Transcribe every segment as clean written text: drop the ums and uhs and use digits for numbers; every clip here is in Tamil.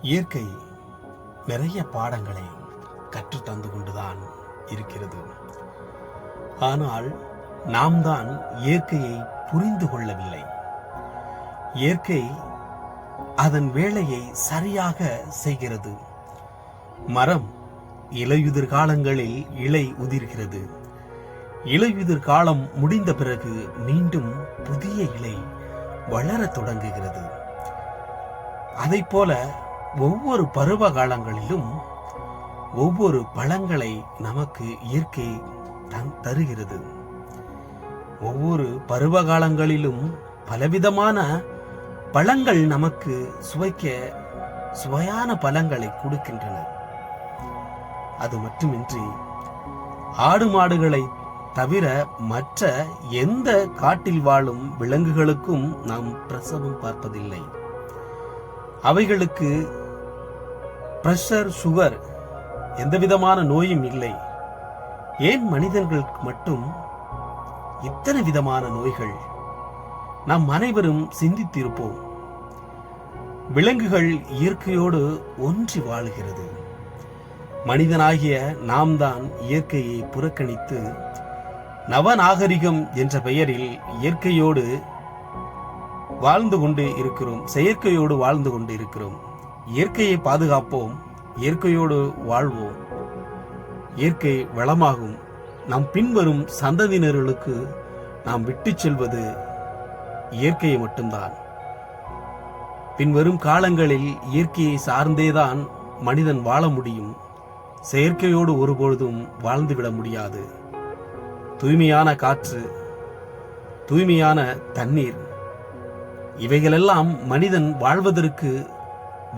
இயற்கை நிறைய பாடங்களை கற்று தந்து கொண்டுதான் இருக்கிறது. ஆனால் நாம் தான் இயற்கையை புரிந்து கொள்ளவில்லை. இயற்கை அதன் வேலையை சரியாக செய்கிறது. மரம் இலையுதிர் காலங்களில் இலை உதிர்கிறது. இலையுதிர் காலம் முடிந்த பிறகு மீண்டும் புதிய இலை வளரத் தொடங்குகிறது. அதைப்போல ஒவ்வொரு பருவ காலங்களிலும் ஒவ்வொரு பழங்களை நமக்கு இயற்கை தருகிறது. ஒவ்வொரு பருவ காலங்களிலும் பலவிதமான பழங்கள் நமக்கு சுவையான பழங்களை கொடுக்கின்றன. அது மட்டுமின்றி ஆடு மாடுகளை தவிர மற்ற எந்த காட்டில் வாழும் விலங்குகளுக்கும் நாம் பிரசவம் பார்ப்பதில்லை. அவைகளுக்கு பிரஷர், சுகர், எந்த விதமான நோயும் இல்லை. ஏன் மனிதர்களுக்கு மட்டும் இத்தனை விதமான நோய்கள்? நாம் அனைவரும் சிந்தித்திருப்போம். விலங்குகள் இயற்கையோடு ஒன்றி வாழுகிறது. மனிதனாகிய நாம் தான் இயற்கையை புறக்கணித்து நவநாகரிகம் என்ற பெயரில் இயற்கையோடு வாழ்ந்து கொண்டு இருக்கிறோம். செயற்கையோடு வாழ்ந்து கொண்டு இருக்கிறோம். இயற்கையை பாதுகாப்போம், இயற்கையோடு வாழ்வோம். இயற்கை வளமாகும். நம் பின்வரும் சந்ததியினர்களுக்கு நாம் விட்டு செல்வது இயற்கையை மட்டும்தான். பின்வரும் காலங்களில் இயற்கையை சார்ந்தேதான் மனிதன் வாழ முடியும். செயற்கையோடு ஒருபொழுதும் வாழ்ந்துவிட முடியாது. தூய்மையான காற்று, தூய்மையான தண்ணீர், இவைகளெல்லாம் மனிதன் வாழ்வதற்கு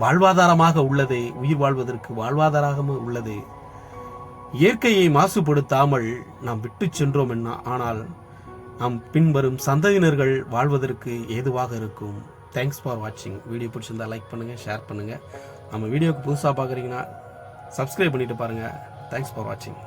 வாழ்வாதாரமாக உள்ளதே, உயிர் வாழ்வதற்கு வாழ்வாதாரமாக உள்ளதே. இயற்கையை மாசுபடுத்தாமல் நாம் விட்டு சென்றோம் ஆனால் நாம் பின்வரும் சந்ததியினர்கள் வாழ்வதற்கு ஏதுவாக இருக்கும். தேங்க்ஸ் ஃபார் வாட்சிங். வீடியோ பிடிச்சிருந்தா லைக் பண்ணுங்கள், ஷேர் பண்ணுங்கள். நம்ம வீடியோக்கு புதுசாக பார்க்குறீங்கன்னா சப்ஸ்கிரைப் பண்ணிட்டு பாருங்கள். தேங்க்ஸ் ஃபார் வாட்சிங்.